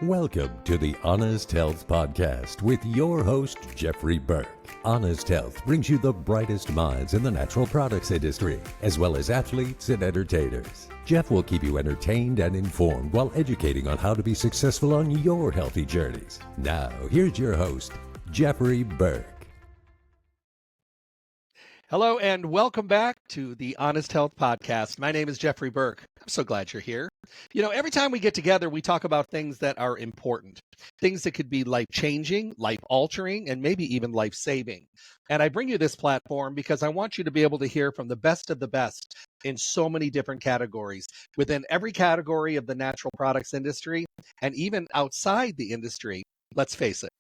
Welcome to the Honest Health Podcast with your host, Jeffrey Burke. Honest Health brings you the brightest minds in the natural products industry, as well as athletes and entertainers. Jeff will keep you entertained and informed while educating on how to be successful on your healthy journeys. Now, here's your host, Jeffrey Burke. Hello and welcome back to the Honest Health Podcast. My name is Jeffrey Burke. I'm so glad you're here. You know, every time we get together, we talk about things that are important, things that could be life-changing, life-altering, and maybe even life-saving. And I bring you this platform because I want you to be able to hear from the best of the best in so many different categories, within every category of the natural products industry, and even outside the industry. Let's face it,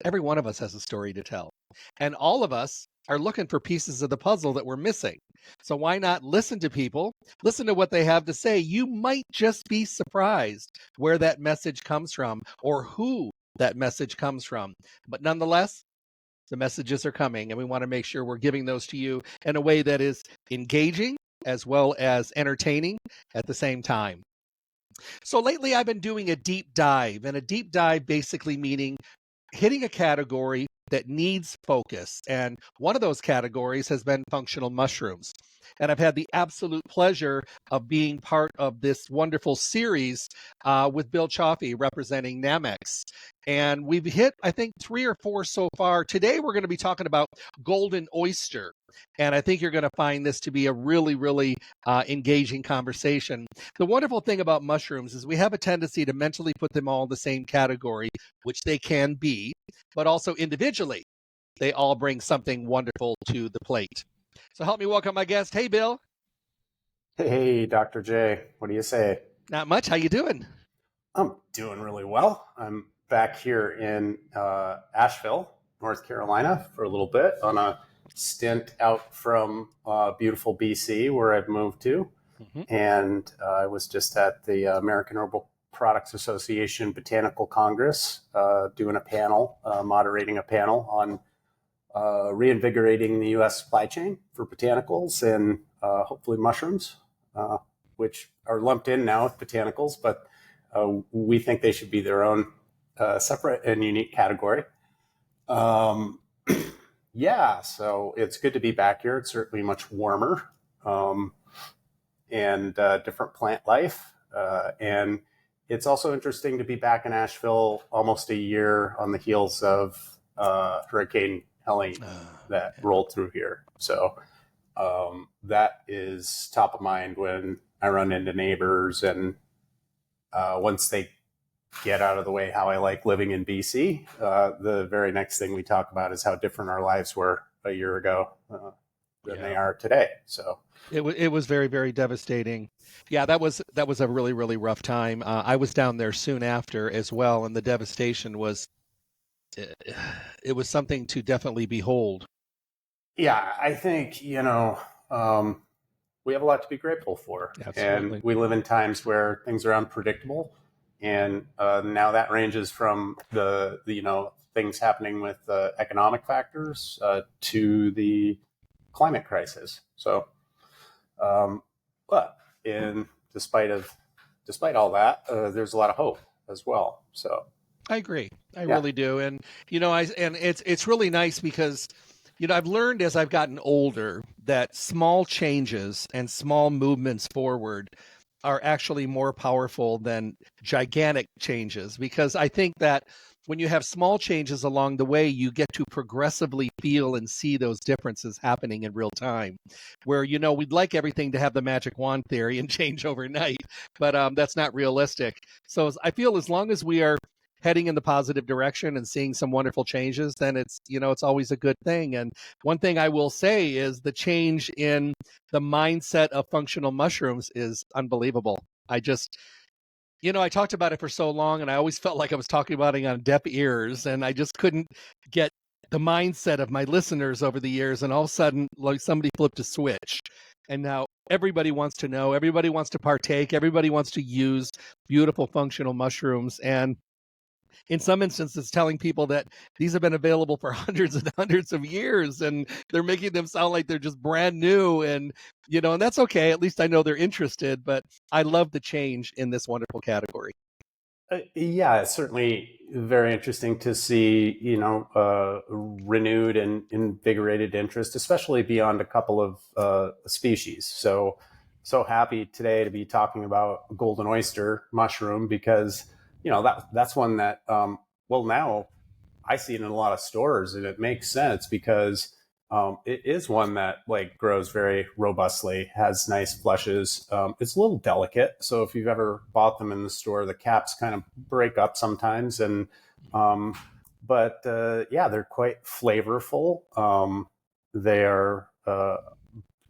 every one of us has a story to tell. And all of us are looking for pieces of the puzzle that we're missing. So why not listen to people, listen to what they have to say? You might just be surprised where that message comes from or who that message comes from. But nonetheless, the messages are coming, and we want to make sure we're giving those to you in a way that is engaging as well as entertaining at the same time. So lately I've been doing a deep dive, and a deep dive basically meaning hitting a category that needs focus. And one of those categories has been functional mushrooms. And I've had the absolute pleasure of being part of this wonderful series with Bill Chioffi representing Nammex. And we've hit, I think, 3 or 4 so far. Today, we're going to be talking about Golden Oyster. And I think you're going to find this to be a really, really engaging conversation. The wonderful thing about mushrooms is we have a tendency to mentally put them all in the same category, which they can be, but also individually, they all bring something wonderful to the plate. So help me welcome my guest. Hey, Bill. Hey, Dr. J. What do you say? Not much. How you doing? I'm doing really well. I'm back here in Asheville, North Carolina for a little bit on a stint out from beautiful BC where I've moved to. And I was just at the American Herbal Products Association Botanical Congress doing a panel, moderating a panel on reinvigorating the U.S. supply chain for botanicals and hopefully mushrooms, which are lumped in now with botanicals, but we think they should be their own separate and unique category. Yeah, so it's good to be back here. It's certainly much warmer and different plant life. And it's also interesting to be back in Asheville almost a year on the heels of Hurricane Helene that rolled through here. So that is top of mind when I run into neighbors, and once they get out of the way how I like living in BC, the very next thing we talk about is how different our lives were a year ago than they are today. So it was very, very devastating. Yeah, that was a really, really rough time. I was down there soon after as well, and the devastation was it was something to definitely behold. Yeah, I think, we have a lot to be grateful for. Absolutely. And we live in times where things are unpredictable. And now that ranges from the things happening with economic factors to the climate crisis. So, but despite all that, there's a lot of hope as well. So I agree. I really do. And, it's really nice because, I've learned as I've gotten older that small changes and small movements forward are actually more powerful than gigantic changes, because I think that when you have small changes along the way, you get to progressively feel and see those differences happening in real time, where, we'd like everything to have the magic wand theory and change overnight, but that's not realistic. So I feel as long as we are heading in the positive direction and seeing some wonderful changes, then it's always a good thing. And one thing I will say is the change in the mindset of functional mushrooms is unbelievable. I talked about it for so long, and I always felt like I was talking about it on deaf ears, and I just couldn't get the mindset of my listeners over the years. And all of a sudden, like somebody flipped a switch. And now everybody wants to know, everybody wants to partake, everybody wants to use beautiful functional mushrooms. And in some instances, telling people that these have been available for hundreds and hundreds of years, and they're making them sound like they're just brand new. And, and that's okay. At least I know they're interested, but I love the change in this wonderful category. Yeah, it's certainly very interesting to see, renewed and invigorated interest, especially beyond a couple of species. So happy today to be talking about golden oyster mushroom because, that's one that, now I see it in a lot of stores, and it makes sense because it is one that like grows very robustly, has nice fleshes. It's a little delicate, so if you've ever bought them in the store, the caps kind of break up sometimes, and um, yeah, they're quite flavorful. They are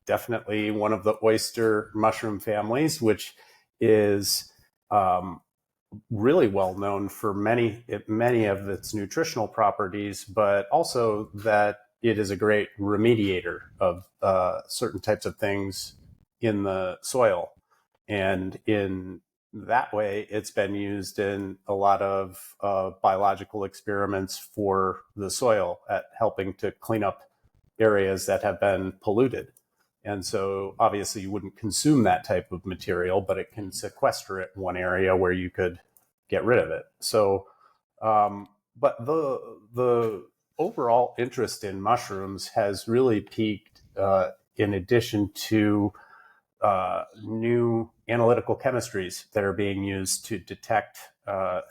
definitely one of the oyster mushroom families, which is um, really well known for many of its nutritional properties, but also that it is a great remediator of certain types of things in the soil. And in that way, it's been used in a lot of biological experiments for the soil at helping to clean up areas that have been polluted. And so obviously you wouldn't consume that type of material, but it can sequester it in one area where you could get rid of it. So, but the overall interest in mushrooms has really peaked in addition to new analytical chemistries that are being used to detect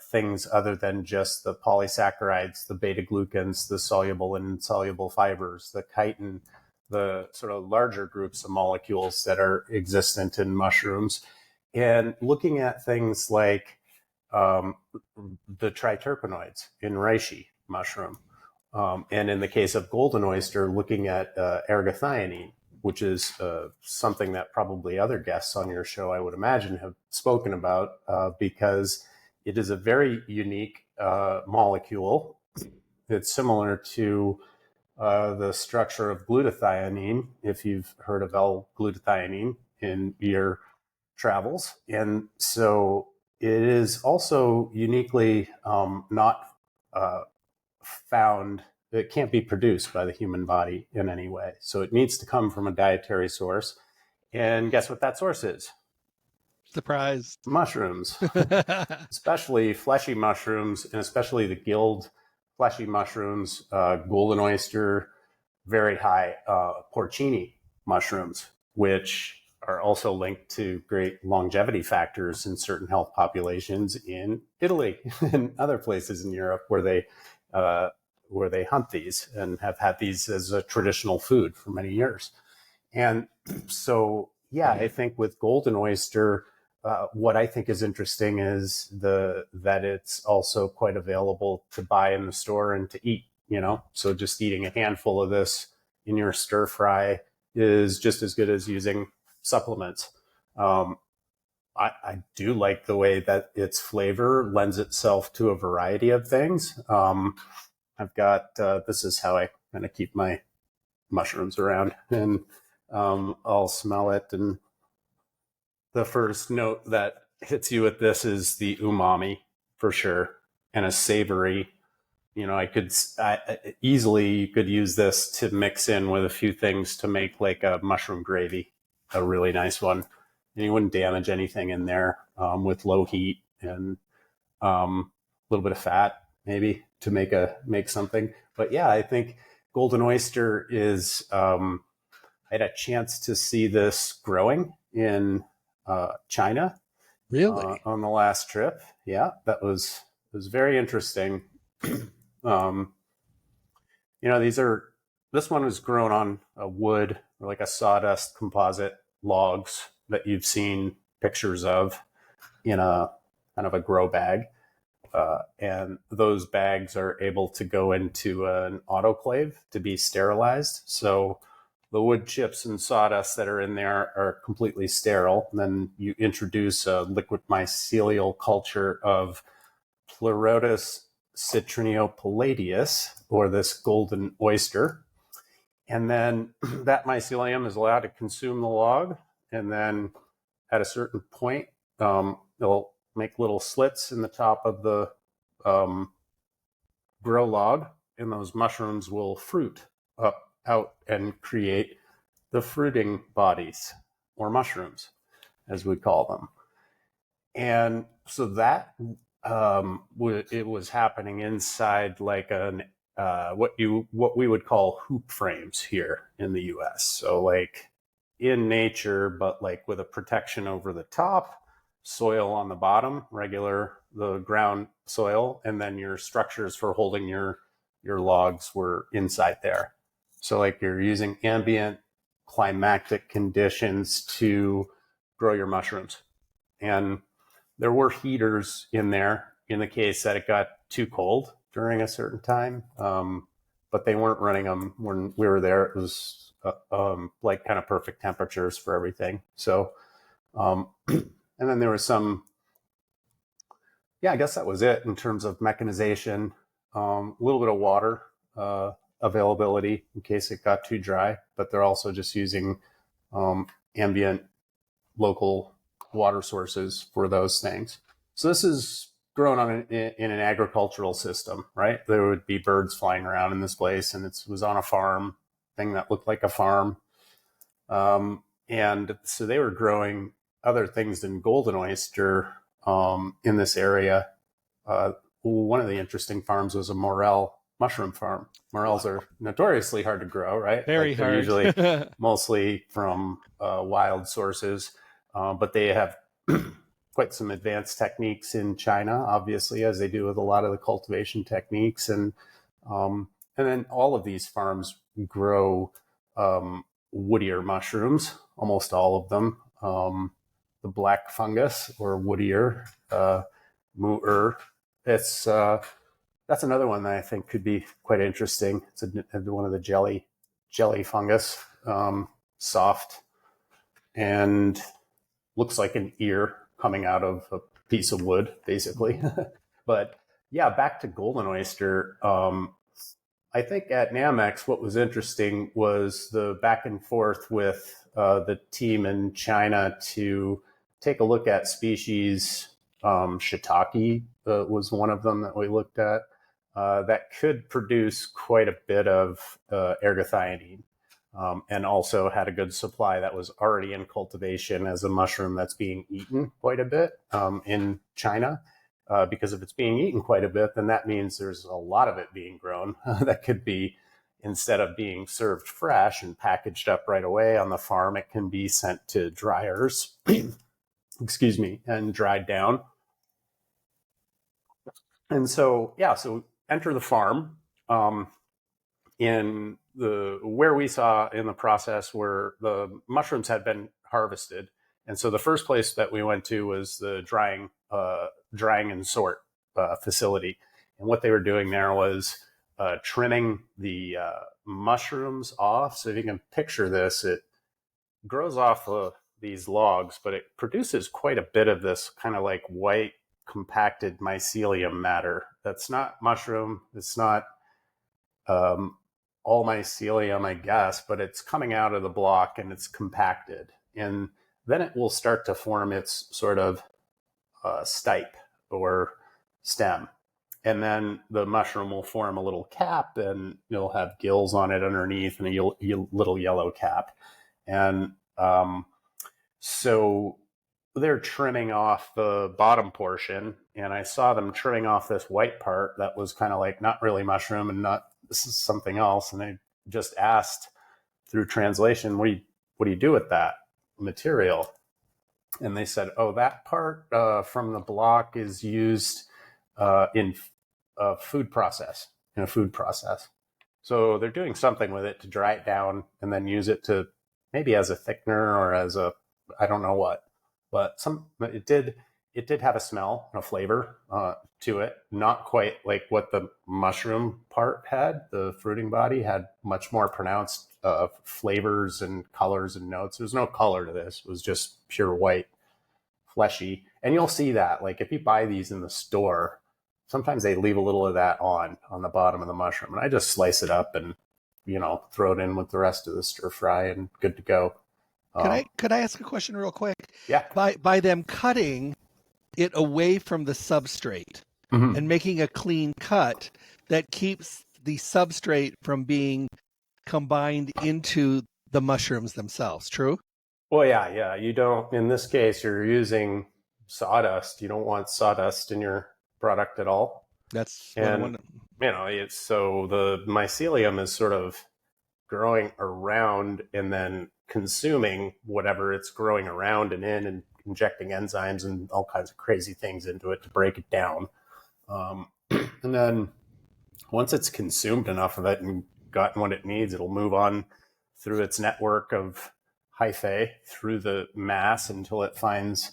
things other than just the polysaccharides, the beta glucans, the soluble and insoluble fibers, the chitin, the sort of larger groups of molecules that are existent in mushrooms, and looking at things like the triterpenoids in reishi mushroom. And in the case of golden oyster, looking at ergothioneine, which is something that probably other guests on your show, I would imagine, have spoken about because it is a very unique molecule. It's similar to the structure of glutathione, if you've heard of L-glutathione in your travels. And so it is also uniquely not found, it can't be produced by the human body in any way. So it needs to come from a dietary source. And guess what that source is? Surprise. Mushrooms, especially fleshy mushrooms, and especially the gilled fleshy mushrooms, golden oyster, very high porcini mushrooms, which are also linked to great longevity factors in certain health populations in Italy and other places in Europe where they hunt these and have had these as a traditional food for many years. And so, yeah, I think with golden oyster, what I think is interesting is that it's also quite available to buy in the store and to eat. So just eating a handful of this in your stir fry is just as good as using supplements. I do like the way that its flavor lends itself to a variety of things. I've got this is how I kind of keep my mushrooms around, and I'll smell it, and the first note that hits you with this is the umami for sure, and a savory. You could use this to mix in with a few things to make like a mushroom gravy, a really nice one. And you wouldn't damage anything in there with low heat and a little bit of fat maybe to make something. But yeah, I think golden oyster is. I had a chance to see this growing in China. Really? On the last trip. Yeah, it was very interesting. This one was grown on a wood or like a sawdust composite logs that you've seen pictures of in a kind of a grow bag. And those bags are able to go into an autoclave to be sterilized. So the wood chips and sawdust that are in there are completely sterile. And then you introduce a liquid mycelial culture of Pleurotus citrineo-palladius, or this golden oyster. And then that mycelium is allowed to consume the log. And then at a certain point, it'll make little slits in the top of the grow log, and those mushrooms will fruit out and create the fruiting bodies, or mushrooms, as we call them. And so that it was happening inside like what we would call hoop frames here in the U.S. So like in nature, but like with a protection over the top, soil on the bottom, the ground soil, and then your structures for holding your logs were inside there. So like you're using ambient climatic conditions to grow your mushrooms. And there were heaters in there in the case that it got too cold during a certain time. But they weren't running them when we were there. It was like kind of perfect temperatures for everything. So, and then there was I guess that was it in terms of mechanization, a little bit of water availability in case it got too dry, but they're also just using ambient local water sources for those things. So this is grown in an agricultural system, right? There would be birds flying around in this place, and it was on a farm, thing that looked like a farm. And so they were growing other things than golden oyster in this area. One of the interesting farms was a morel mushroom farm. Morels are notoriously hard to grow, right? Very hard. They're usually mostly from wild sources, but they have quite some advanced techniques in China, obviously, as they do with a lot of the cultivation techniques. And then all of these farms grow woodier mushrooms, almost all of them. The black fungus or woodier, mu'er. That's another one that I think could be quite interesting. It's one of the jelly fungus, soft, and looks like an ear coming out of a piece of wood, basically. But yeah, back to golden oyster. I think at Nammex, what was interesting was the back and forth with the team in China to take a look at species. Shiitake was one of them that we looked at that could produce quite a bit of ergothioneine. And also had a good supply that was already in cultivation as a mushroom that's being eaten quite a bit in China. Because if it's being eaten quite a bit, then that means there's a lot of it being grown that could be, instead of being served fresh and packaged up right away on the farm, it can be sent to dryers, excuse me, and dried down. And so, so enter the farm. In where we saw in the process where the mushrooms had been harvested. And so the first place that we went to was the drying and sort facility. And what they were doing there was trimming the mushrooms off. So if you can picture this, it grows off these logs, but it produces quite a bit of this kind of like white compacted mycelium matter. That's not mushroom. It's not all mycelium, I guess, but it's coming out of the block and it's compacted. And then it will start to form its sort of stipe or stem. And then the mushroom will form a little cap and you'll have gills on it underneath and a little yellow cap. And so they're trimming off the bottom portion. And I saw them trimming off this white part that was kind of like not really mushroom and this is something else. And I just asked through translation, what do you do with that material? And they said, oh, that part from the block is used in a food process. So they're doing something with it to dry it down and then use it to maybe as a thickener or as I don't know what, but it did have a smell and a flavor to it. Not quite like what the mushroom part had. The fruiting body had much more pronounced flavors and colors and notes. There's no color to this. It was just pure white, fleshy. And you'll see that, like if you buy these in the store, sometimes they leave a little of that on the bottom of the mushroom. And I just slice it up and, throw it in with the rest of the stir fry and good to go. Could I ask a question real quick? Yeah. By them cutting it away from the substrate and making a clean cut that keeps the substrate from being combined into the mushrooms themselves, true? Well, yeah. You don't, in this case, you're using sawdust. You don't want sawdust in your product at all. That's And, it's so the mycelium is sort of growing around and then consuming whatever it's growing around and in and injecting enzymes and all kinds of crazy things into it to break it down. And then once it's consumed enough of it and gotten what it needs, it'll move on through its network of hyphae through the mass until it finds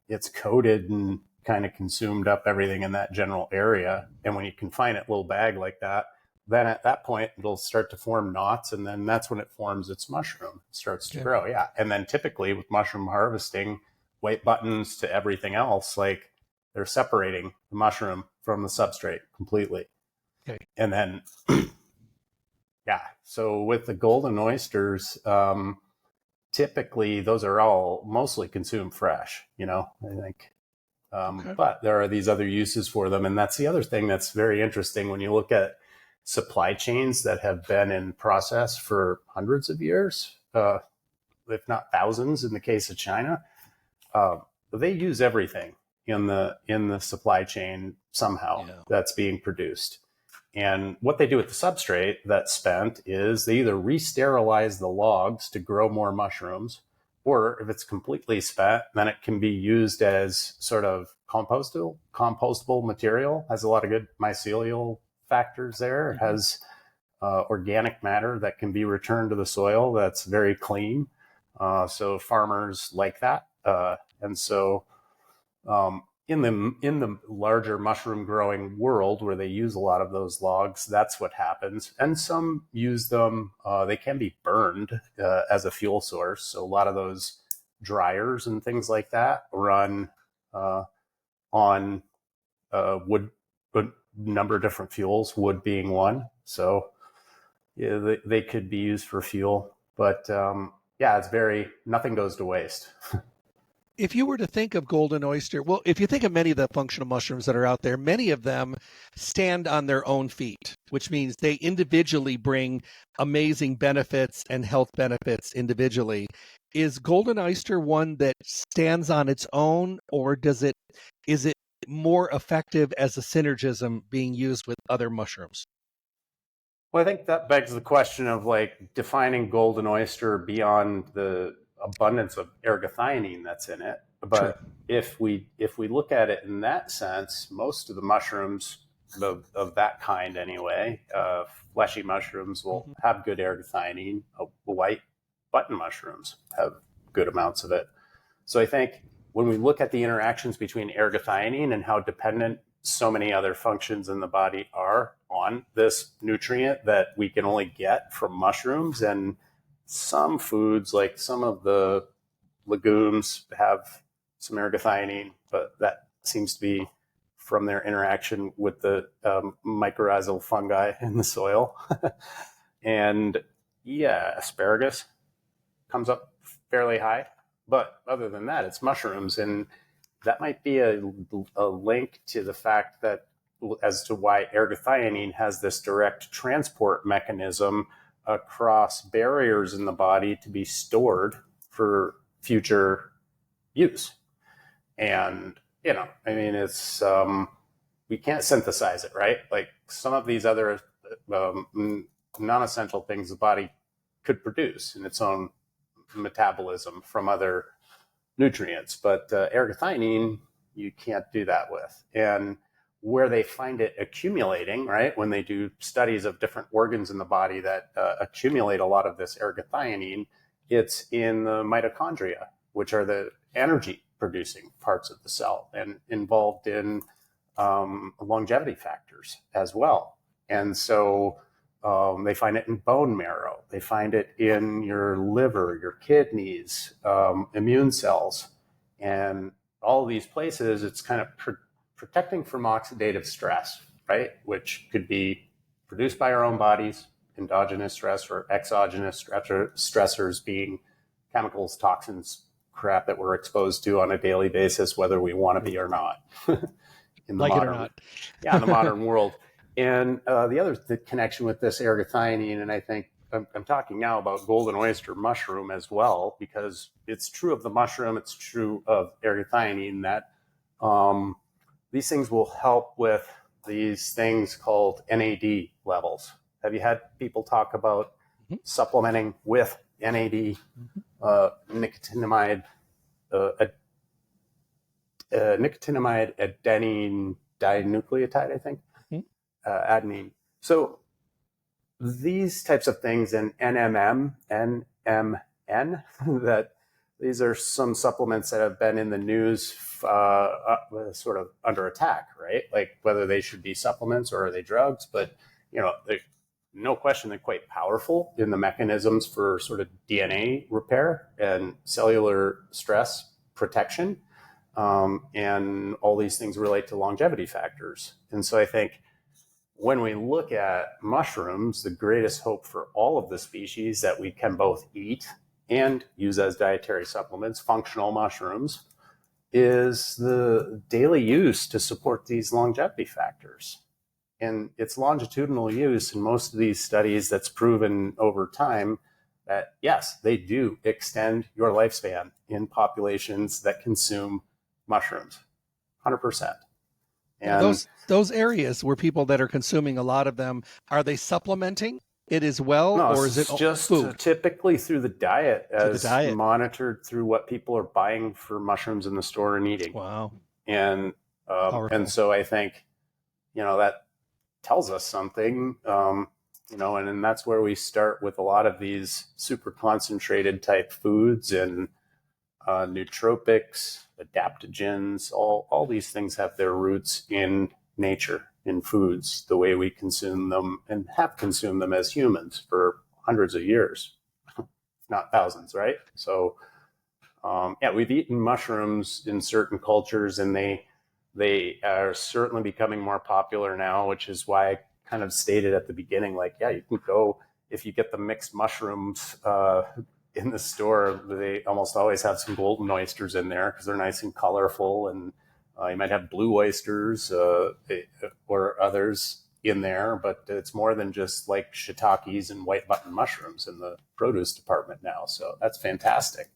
it's coated and kind of consumed up everything in that general area. And when you confine it in a little bag like that, then at that point it'll start to form knots, and then that's when it forms its mushroom. It starts to grow. Yeah. And then typically with mushroom harvesting, white buttons to everything else, like they're separating the mushroom from the substrate completely. Okay. And then so with the golden oysters, typically those are all mostly consumed fresh, I think. But there are these other uses for them. And that's the other thing that's very interesting when you look at supply chains that have been in process for hundreds of years, if not thousands in the case of China. They use everything in the supply chain somehow that's being produced. And what they do with the substrate that's spent is they either re-sterilize the logs to grow more mushrooms, or if it's completely spent, then it can be used as sort of compostable material. Has a lot of good mycelial factors there. It has organic matter that can be returned to the soil that's very clean. So farmers like that. And so in the larger mushroom growing world where they use a lot of those logs, that's what happens. And some use them, they can be burned as a fuel source. So a lot of those dryers and things like that run on wood, a number of different fuels, wood being one. So they could be used for fuel. But nothing goes to waste. If you were to think of golden oyster, well, if you think of many of the functional mushrooms that are out there, many of them stand on their own feet, which means they individually bring amazing benefits and health benefits individually. Is golden oyster one that stands on its own, or is it more effective as a synergism being used with other mushrooms? Well, I think that begs the question of defining golden oyster beyond the abundance of ergothioneine that's in it. But if we look at it in that sense, most of the mushrooms of that kind anyway, fleshy mushrooms will have good ergothioneine. White button mushrooms have good amounts of it. So I think when we look at the interactions between ergothioneine and how dependent so many other functions in the body are on this nutrient that we can only get from mushrooms, and some foods, like some of the legumes, have some ergothioneine, but that seems to be from their interaction with the mycorrhizal fungi in the soil. And asparagus comes up fairly high. But other than that, it's mushrooms. And that might be a link to the fact that as to why ergothioneine has this direct transport mechanism across barriers in the body to be stored for future use. And, it's, we can't synthesize it, right? Like some of these other non-essential things the body could produce in its own metabolism from other nutrients, but ergothioneine, you can't do that with. And where they find it accumulating, right, when they do studies of different organs in the body that accumulate a lot of this ergothioneine, it's in the mitochondria, which are the energy producing parts of the cell and involved in longevity factors as well. And so they find it in bone marrow. They find it in your liver, your kidneys, immune cells, and all of these places. It's kind of protecting from oxidative stress, right? Which could be produced by our own bodies, endogenous stress or exogenous stressors being chemicals, toxins, crap that we're exposed to on a daily basis, whether we want to be or not. In the modern, in the modern world. And the connection with this ergothioneine, and I think I'm talking now about golden oyster mushroom as well, because it's true of the mushroom, it's true of ergothioneine, that these things will help with these things called NAD levels. Have you had people talk about supplementing with NAD, nicotinamide, nicotinamide adenine dinucleotide, I think, adenine. So these types of things in NMN, that these are some supplements that have been in the news sort of under attack, right? Like whether they should be supplements or are they drugs, but no question they're quite powerful in the mechanisms for sort of DNA repair and cellular stress protection. And all these things relate to longevity factors. And so I think when we look at mushrooms, the greatest hope for all of the species that we can both eat and use as dietary supplements, functional mushrooms, is the daily use to support these longevity factors. And it's longitudinal use in most of these studies that's proven over time that, yes, they do extend your lifespan in populations that consume mushrooms, 100%. And those areas where people that are consuming a lot of them, are they supplementing it as well, no, or is it just food? Typically through the diet, as diet. monitored through what people are buying for mushrooms in the store and eating? Wow. And so I think that tells us something. And that's where we start with a lot of these super concentrated type foods and nootropics, adaptogens. All these things have their roots in nature, in foods, the way we consume them and have consumed them as humans for hundreds of years, if not thousands, right? So, we've eaten mushrooms in certain cultures, and they are certainly becoming more popular now, which is why I kind of stated at the beginning, like, yeah, you can go, if you get the mixed mushrooms in the store, they almost always have some golden oysters in there because they're nice and colorful, and you might have blue oysters or others in there, but it's more than just like shiitakes and white button mushrooms in the produce department now. So that's fantastic.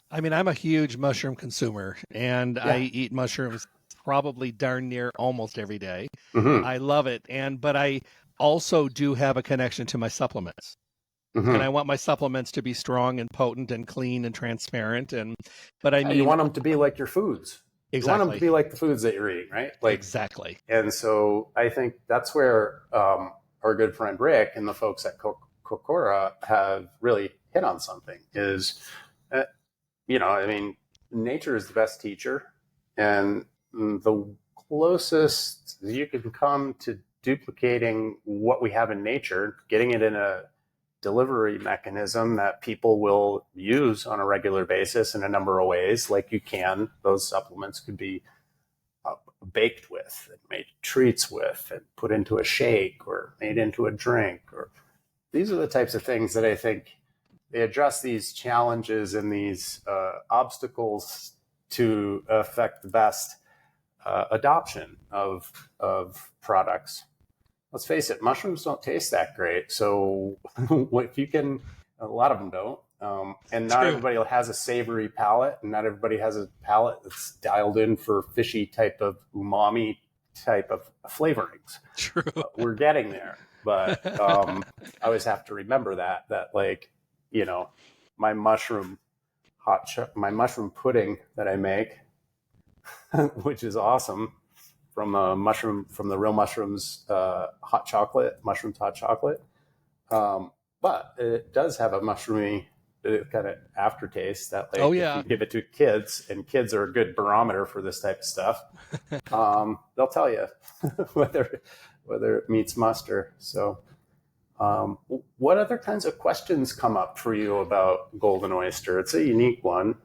I mean, I'm a huge mushroom consumer, and I eat mushrooms probably darn near almost every day. I love it. But I also do have a connection to my supplements. And I want my supplements to be strong and potent and clean and transparent. But I mean, you want them to be like your foods. Exactly. You want them to be like the foods that you're eating, right? Like, exactly. And so I think that's where our good friend Rick and the folks at Kokora have really hit on something is, nature is the best teacher, and the closest you can come to duplicating what we have in nature, getting it in a delivery mechanism that people will use on a regular basis in a number of ways. Like those supplements could be baked with and made treats with and put into a shake or made into a drink. Or these are the types of things that I think they address these challenges and these obstacles to affect the best adoption of products. Let's face it, mushrooms don't taste that great. So if you can, a lot of them don't. And not everybody has a savory palate, and not everybody has a palate that's dialed in for fishy type of umami type of flavorings. True. We're getting there. But I always have to remember that my mushroom pudding that I make, which is awesome, from the real mushrooms, mushrooms hot chocolate. But it does have a mushroomy kind of aftertaste that, like, if you give it to kids, and kids are a good barometer for this type of stuff, they'll tell you whether it meets muster. So what other kinds of questions come up for you about Golden Oyster? It's a unique one.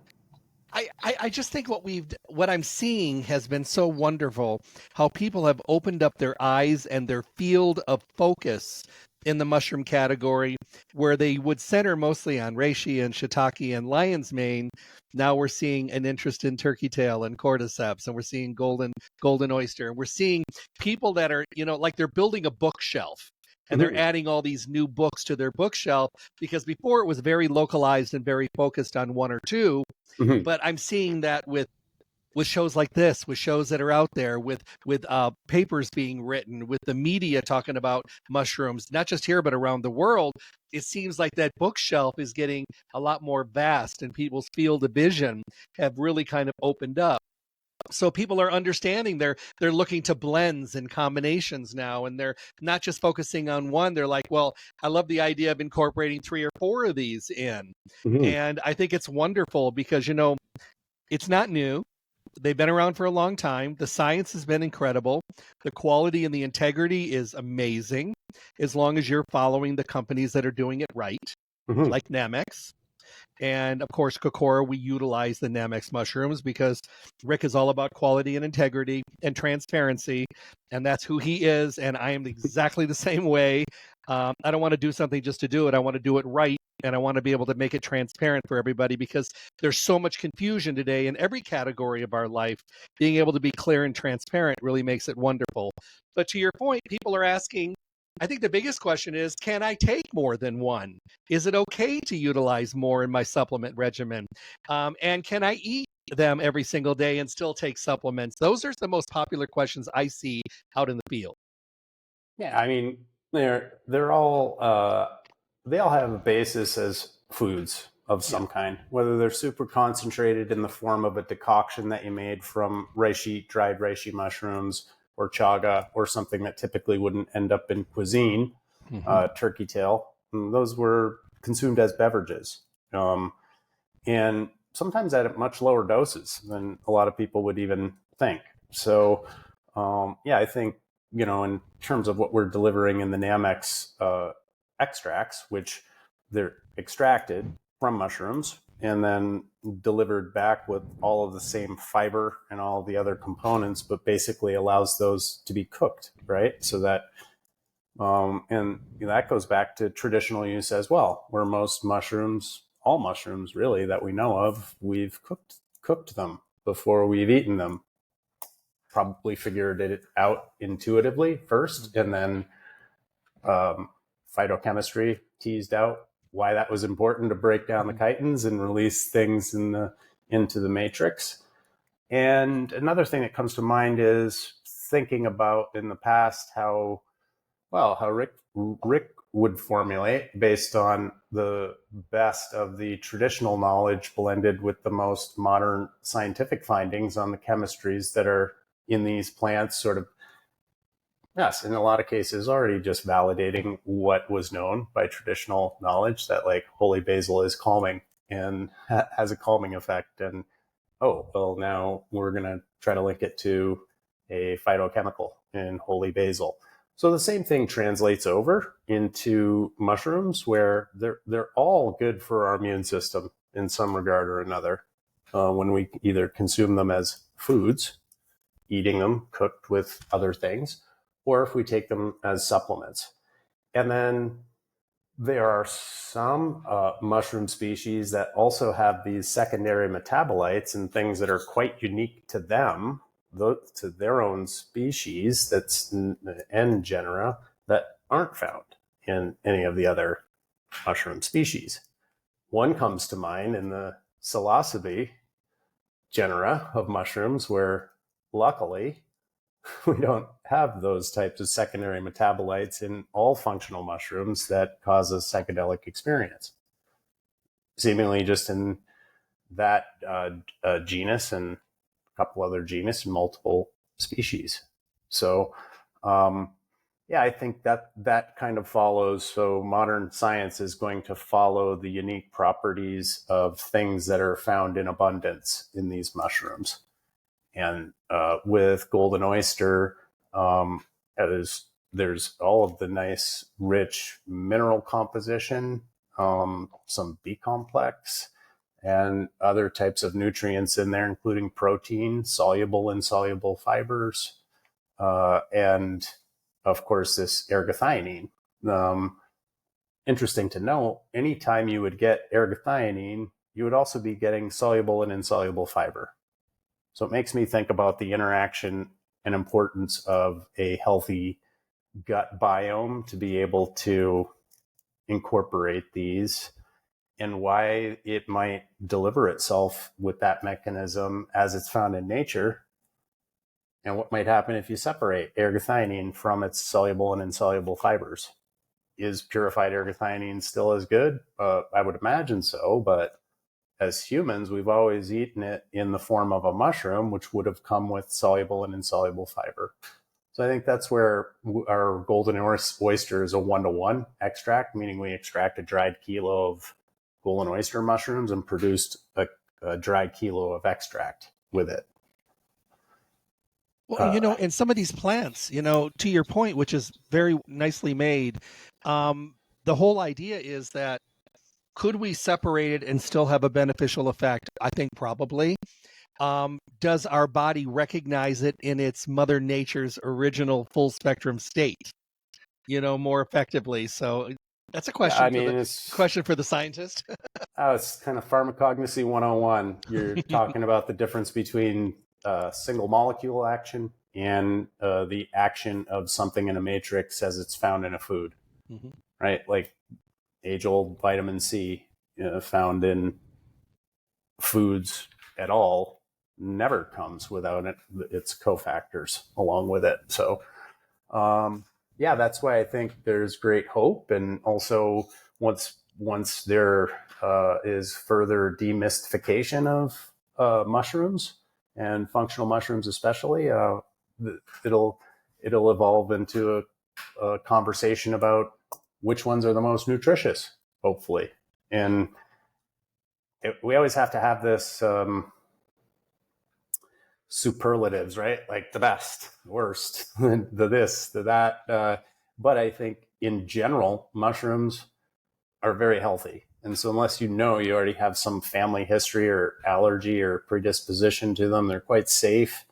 I just think what I'm seeing has been so wonderful, how people have opened up their eyes and their field of focus in the mushroom category, where they would center mostly on reishi and shiitake and lion's mane. Now we're seeing an interest in turkey tail and cordyceps, and we're seeing golden oyster, and we're seeing people that are, like they're building a bookshelf. And they're adding all these new books to their bookshelf, because before it was very localized and very focused on one or two. But I'm seeing that with with shows like this, with shows that are out there, with papers being written, with the media talking about mushrooms, not just here but around the world, it seems like that bookshelf is getting a lot more vast, and people's field of vision have really kind of opened up. So people are understanding, they're looking to blends and combinations now, and they're not just focusing on one. They're like, well, I love the idea of incorporating 3 or 4 of these in. Mhm. And I think it's wonderful because, it's not new. They've been around for a long time. The science has been incredible. The quality and the integrity is amazing, as long as you're following the companies that are doing it right, Mhm. like Nammex. And of course, Kokora, we utilize the Nammex mushrooms because Rick is all about quality and integrity and transparency. And that's who he is. And I am exactly the same way. I don't want to do something just to do it. I want to do it right. And I want to be able to make it transparent for everybody, because there's so much confusion today in every category of our life. Being able to be clear and transparent really makes it wonderful. But to your point, people are asking, I think the biggest question is, can I take more than one? Is it okay to utilize more in my supplement regimen? And can I eat them every single day and still take supplements? Those are the most popular questions I see out in the field. Yeah, I mean, they're all they all have a basis as foods of some kind, whether they're super concentrated in the form of a decoction that you made from reishi, dried reishi mushrooms, or chaga, or something that typically wouldn't end up in cuisine, turkey tail. And those were consumed as beverages, and sometimes at much lower doses than a lot of people would even think. So, yeah, I think, in terms of what we're delivering in the Nammex extracts, which they're extracted from mushrooms and then delivered back with all of the same fiber and all the other components, but basically allows those to be cooked, right? So that, and that goes back to traditional use as well, where most mushrooms, all mushrooms really that we know of, we've cooked them before we've eaten them. Probably figured it out intuitively first, and then phytochemistry teased out why that was important to break down the chitins and release things into the matrix. And another thing that comes to mind is thinking about in the past how Rick would formulate based on the best of the traditional knowledge blended with the most modern scientific findings on the chemistries that are in these plants, sort of, yes, in a lot of cases already just validating what was known by traditional knowledge, that like holy basil is calming and has a calming effect. And now we're going to try to link it to a phytochemical in holy basil. So the same thing translates over into mushrooms, where they're all good for our immune system in some regard or another, when we either consume them as foods, eating them cooked with other things, or if we take them as supplements. And then there are some mushroom species that also have these secondary metabolites and things that are quite unique to them, to their own species, that's and genera, that aren't found in any of the other mushroom species. One comes to mind in the psilocybe genera of mushrooms, where luckily we don't have those types of secondary metabolites in all functional mushrooms that cause a psychedelic experience. Seemingly just in that genus and a couple other genus and multiple species. So, yeah, I think that kind of follows. So modern science is going to follow the unique properties of things that are found in abundance in these mushrooms. And with Golden Oyster, there's all of the nice, rich mineral composition, some B complex, and other types of nutrients in there, including protein, soluble, insoluble fibers, and of course this ergothioneine. Interesting to know, anytime you would get ergothioneine, you would also be getting soluble and insoluble fiber. So it makes me think about the interaction and importance of a healthy gut biome to be able to incorporate these and why it might deliver itself with that mechanism as it's found in nature, and what might happen if you separate ergothionine from its soluble and insoluble fibers. Is purified ergothionine still as good? I would imagine so, but as humans, we've always eaten it in the form of a mushroom, which would have come with soluble and insoluble fiber. So I think that's where our golden oyster is a 1-to-1 extract, meaning we extract a dried kilo of golden oyster mushrooms and produced a dried kilo of extract with it. Well, and some of these plants, to your point, which is very nicely made, the whole idea is that could we separate it and still have a beneficial effect? I think probably. Does our body recognize it in its Mother Nature's original full spectrum state, more effectively? So that's a question. Question for the scientist. It's kind of pharmacognosy 101. You're talking about the difference between single molecule action and the action of something in a matrix as it's found in a food, right? Like age-old vitamin C found in foods at all never comes without its cofactors along with it. So, that's why I think there's great hope. And also, once there is further demystification of mushrooms and functional mushrooms, especially, it'll evolve into a conversation about which ones are the most nutritious, hopefully. And we always have to have this superlatives, right? Like the best, the worst, the this, the that. But I think in general, mushrooms are very healthy. And so unless you already have some family history or allergy or predisposition to them, they're quite safe.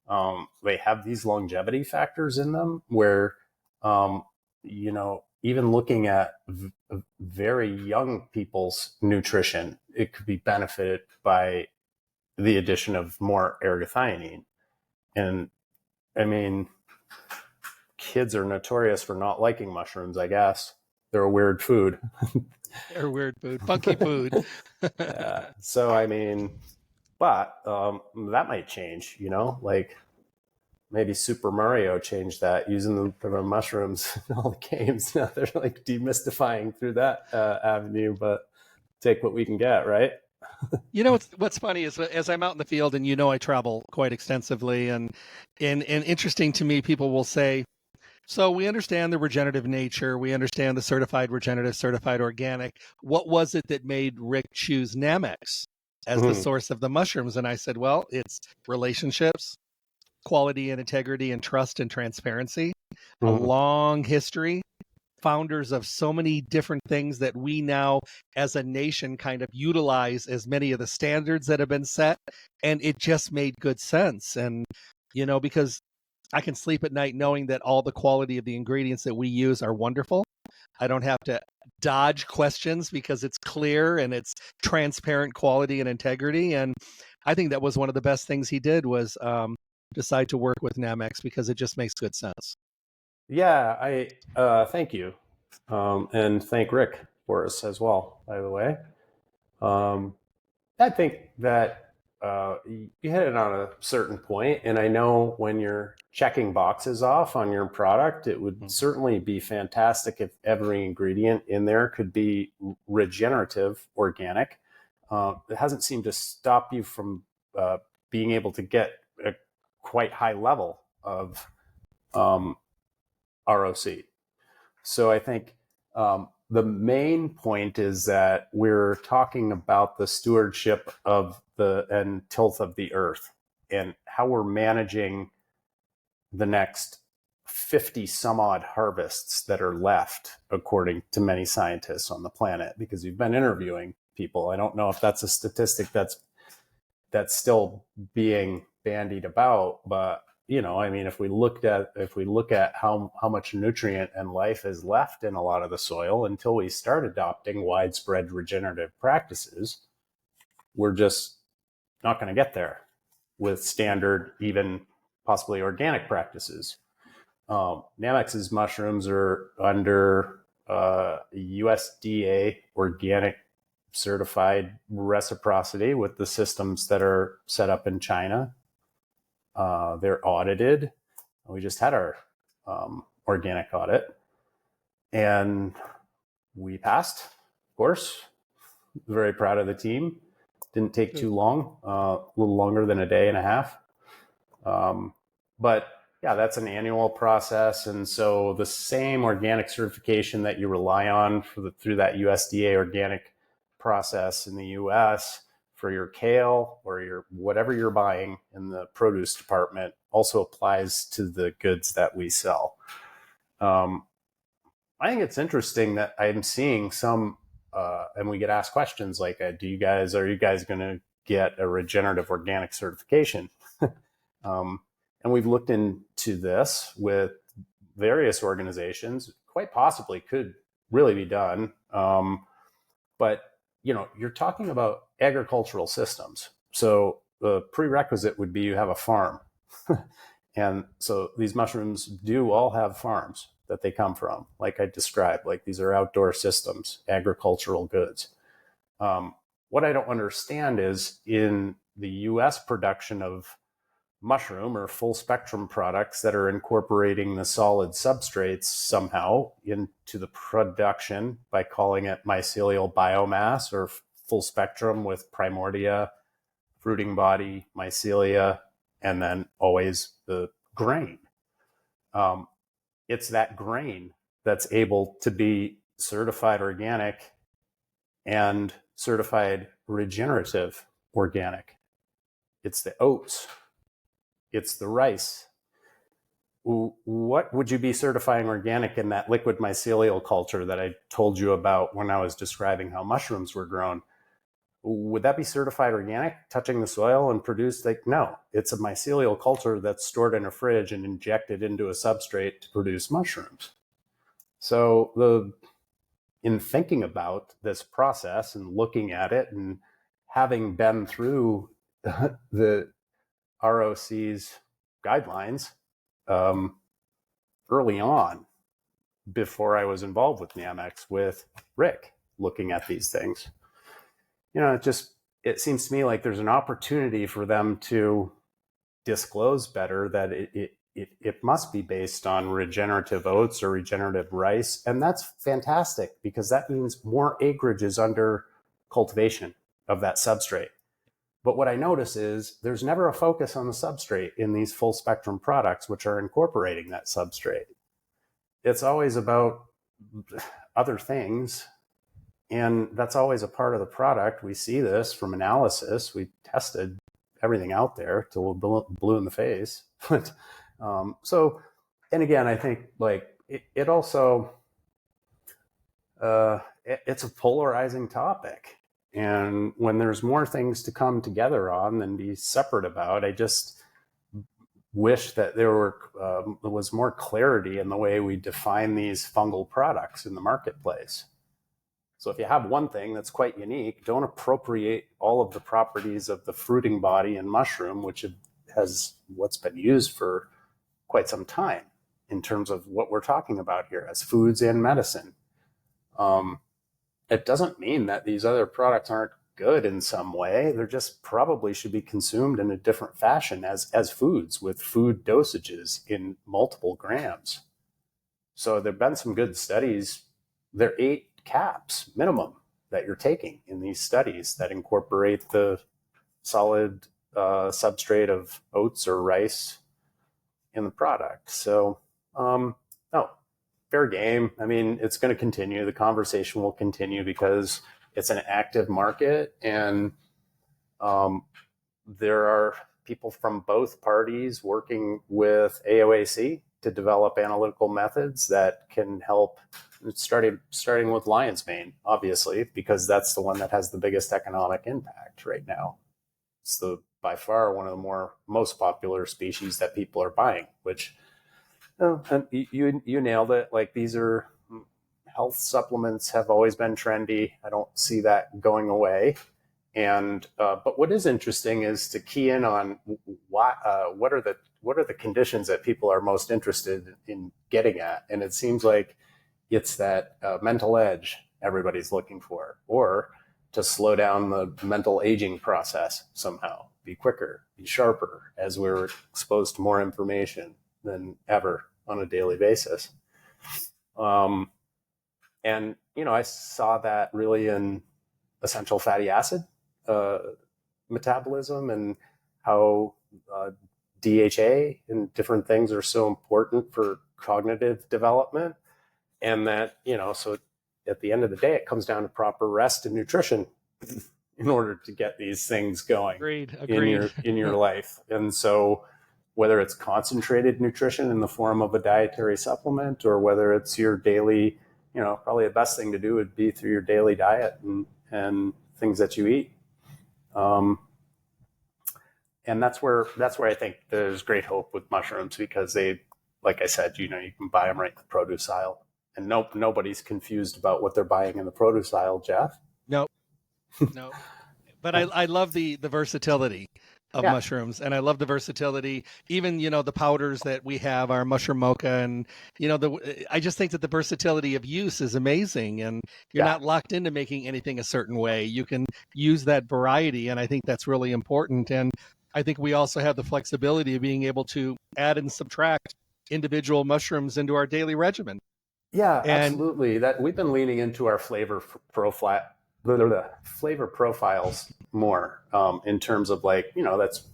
They have these longevity factors in them where, even looking at very young people's nutrition, it could be benefited by the addition of more ergothionine. And I mean, kids are notorious for not liking mushrooms, I guess. They're a weird food. They're weird food, funky food. Yeah. So, I mean, but that might change, like maybe Super Mario changed that using the mushrooms in all the games. Now they're like demystifying through that avenue, but take what we can get, right? What's funny is as I'm out in the field, and I travel quite extensively, and interesting to me, people will say, so we understand the regenerative nature, we understand the certified regenerative, certified organic. What was it that made Ric choose Nammex as the source of the mushrooms? And I said, well, it's relationships, quality and integrity and trust and transparency, a long history, founders of so many different things that we now as a nation kind of utilize as many of the standards that have been set. And it just made good sense. And, because I can sleep at night knowing that all the quality of the ingredients that we use are wonderful. I don't have to dodge questions because it's clear and it's transparent quality and integrity. And I think that was one of the best things he did was decide to work with Nammex because it just makes good sense. Yeah, I thank you. And thank Ric for us as well, by the way. I think that you hit it on a certain point, and I know when you're checking boxes off on your product, it would certainly be fantastic if every ingredient in there could be regenerative, organic. It hasn't seemed to stop you from being able to get a quite high level of ROC. So I think the main point is that we're talking about the stewardship of and tilth of the earth and how we're managing the next 50 some odd harvests that are left, according to many scientists on the planet, because we've been interviewing people. I don't know if that's a statistic that's still being bandied about, but if we look at how much nutrient and life is left in a lot of the soil until we start adopting widespread regenerative practices, we're just not going to get there with standard, even possibly organic practices. Nammex's mushrooms are under USDA organic certified reciprocity with the systems that are set up in China. They're audited. We just had our organic audit, and we passed, of course. Very proud of the team. Didn't take too long, a little longer than a day and a half. But yeah, that's an annual process. And so the same organic certification that you rely on through that USDA organic process in the US for your kale or your whatever you're buying in the produce department also applies to the goods that we sell. I think it's interesting that I'm seeing some, and we get asked questions like, are you guys going to get a regenerative organic certification? And we've looked into this with various organizations. Quite possibly could really be done. But, you're talking about agricultural systems. So the prerequisite would be you have a farm. And so these mushrooms do all have farms that they come from. Like I described, like these are outdoor systems, agricultural goods. What I don't understand is in the US production of mushroom or full spectrum products that are incorporating the solid substrates somehow into the production by calling it mycelial biomass or full spectrum with primordia, fruiting body, mycelia, and then always the grain. It's that grain that's able to be certified organic and certified regenerative organic. It's the oats. It's the rice. What would you be certifying organic in that liquid mycelial culture that I told you about when I was describing how mushrooms were grown? Would that be certified organic, touching the soil and produced? No, it's a mycelial culture that's stored in a fridge and injected into a substrate to produce mushrooms. So in thinking about this process and looking at it and having been through the ROC's guidelines early on, before I was involved with Nammex, with Ric, looking at these things, it seems to me like there's an opportunity for them to disclose better that it must be based on regenerative oats or regenerative rice. And that's fantastic because that means more acreage is under cultivation of that substrate. But what I notice is there's never a focus on the substrate in these full spectrum products, which are incorporating that substrate. It's always about other things. And that's always a part of the product. We see this from analysis. We tested everything out there till we're blue in the face. But and again, I think it also, it's a polarizing topic. And when there's more things to come together on than be separate about, I just wish that there was more clarity in the way we define these fungal products in the marketplace. So if you have one thing that's quite unique, don't appropriate all of the properties of the fruiting body and mushroom, which has what's been used for quite some time in terms of what we're talking about here as foods and medicine. It doesn't mean that these other products aren't good in some way. They're just probably should be consumed in a different fashion as foods with food dosages in multiple grams. So there've been some good studies. There are 8 caps minimum that you're taking in these studies that incorporate the solid substrate of oats or rice in the product. So, fair game. I mean, it's going to continue. The conversation will continue because it's an active market, and there are people from both parties working with AOAC to develop analytical methods that can help, starting with lion's mane, obviously, because that's the one that has the biggest economic impact right now. It's by far one of the most popular species that people are buying, which and you nailed it. Like, these are health supplements have always been trendy. I don't see that going away. And but what is interesting is to key in on what are the conditions that people are most interested in getting at. And it seems like it's that mental edge everybody's looking for, or to slow down the mental aging process somehow, be quicker, be sharper as we're exposed to more information than ever on a daily basis. And, I saw that really in essential fatty acid metabolism and how DHA and different things are so important for cognitive development. And that, so at the end of the day, it comes down to proper rest and nutrition in order to get these things going. Agreed. in your life. And so whether it's concentrated nutrition in the form of a dietary supplement or whether it's your daily, probably the best thing to do would be through your daily diet and things that you eat. And that's where I think there's great hope with mushrooms, because they, like I said, you can buy them right in the produce aisle, and nobody's confused about what they're buying in the produce aisle, Jeff. No. But I love the versatility of mushrooms, and I love the versatility. Even the powders that we have, our mushroom mocha, and I just think that the versatility of use is amazing, and you're not locked into making anything a certain way. You can use that variety, and I think that's really important. And I think we also have the flexibility of being able to add and subtract individual mushrooms into our daily regimen. Yeah, absolutely. That we've been leaning into our flavor profiles more in terms of it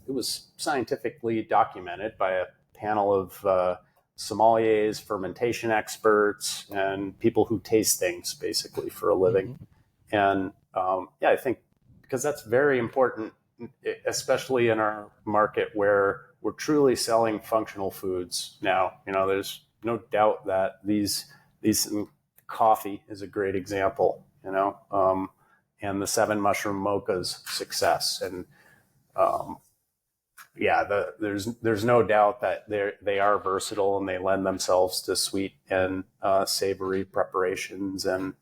was scientifically documented by a panel of sommeliers, fermentation experts, and people who taste things basically for a living. And I think because that's very important, especially in our market where we're truly selling functional foods now. There's no doubt that these coffee is a great example, and the 7 mushroom mocha's success. And there's no doubt that they are versatile and they lend themselves to sweet and savory preparations. And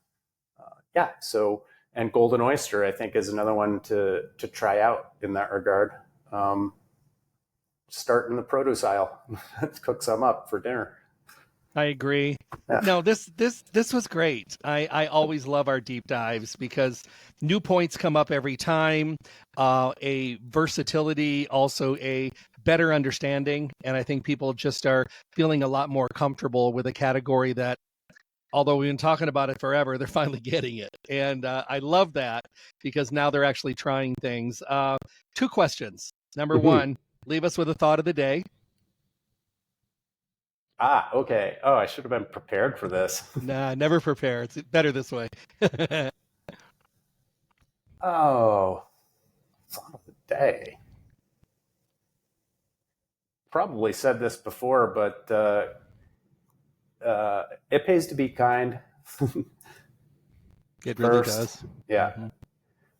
and Golden Oyster, I think, is another one to try out in that regard. Start in the produce aisle, cook some up for dinner. I agree. Yeah. No, this was great. I always love our deep dives because new points come up every time. A versatility, also a better understanding, and I think people just are feeling a lot more comfortable with a category that, although we've been talking about it forever, they're finally getting it. And I love that because now they're actually trying things. 2 questions. Number one, leave us with a thought of the day. Okay. Oh, I should have been prepared for this. Nah, never prepare. It's better this way. Thought of the day. Probably said this before, but it pays to be kind. It really does. Yeah. I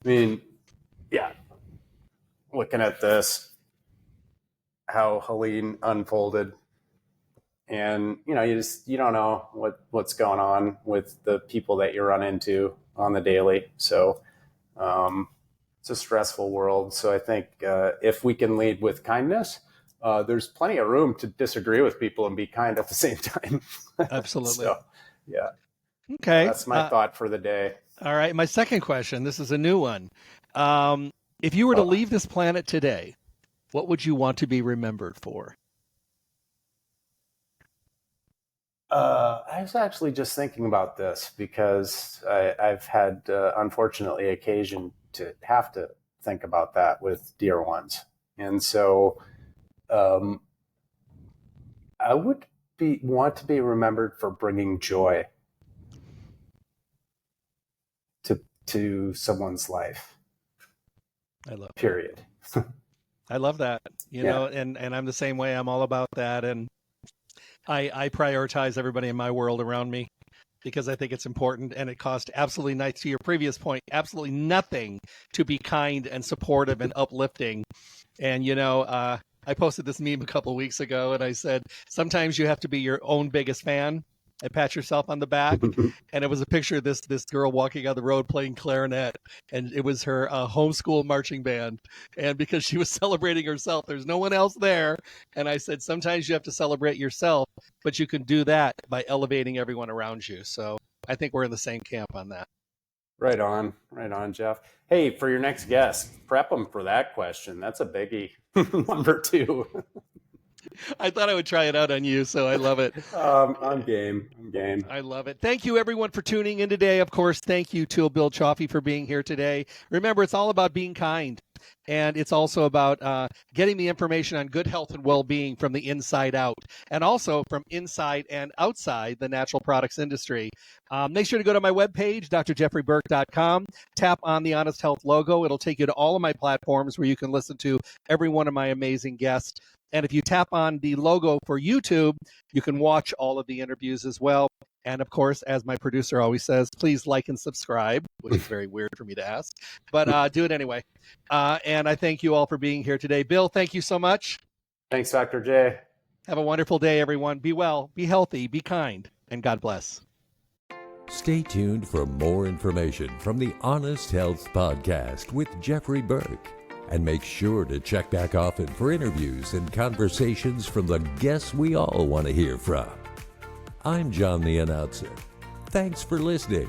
mean, looking at this, how Helene unfolded, and you don't know what's going on with the people that you run into on the daily. So it's a stressful world. So I think if we can lead with kindness, there's plenty of room to disagree with people and be kind at the same time. Absolutely. So, yeah. Okay. That's my thought for the day. All right. My second question, this is a new one. If you were to leave this planet today, what would you want to be remembered for? I was actually just thinking about this because I've had, unfortunately, occasion to have to think about that with dear ones. And so I would want to be remembered for bringing joy to someone's life. I love that. Period. I love that, you know, and I'm the same way. I'm all about that. And I prioritize everybody in my world around me because I think it's important, and it costs absolutely nothing, to your previous point, absolutely nothing to be kind and supportive and uplifting. And, I posted this meme a couple of weeks ago, and I said, sometimes you have to be your own biggest fan and pat yourself on the back. And it was a picture of this girl walking on the road playing clarinet, and it was her homeschool marching band. And because she was celebrating herself, there's no one else there. And I said, sometimes you have to celebrate yourself, but you can do that by elevating everyone around you. So I think we're in the same camp on that. Right on, Jeff. Hey, for your next guest, prep them for that question. That's a biggie. Number 2. I thought I would try it out on you, so I love it. I'm game. I love it. Thank you, everyone, for tuning in today. Of course, thank you to Bill Chioffi for being here today. Remember, it's all about being kind, and it's also about getting the information on good health and well-being from the inside out, and also from inside and outside the natural products industry. Make sure to go to my webpage, drjeffreyburke.com, tap on the Honest Health logo. It'll take you to all of my platforms where you can listen to every one of my amazing guests. And if you tap on the logo for YouTube, you can watch all of the interviews as well. And of course, as my producer always says, please like and subscribe, which is very weird for me to ask, but do it anyway. And I thank you all for being here today. Bill, thank you so much. Thanks, Dr. J. Have a wonderful day, everyone. Be well, be healthy, be kind, and God bless. Stay tuned for more information from the Honest Health Podcast with Jeffrey Burke. And make sure to check back often for interviews and conversations from the guests we all want to hear from. I'm John the Announcer. Thanks for listening.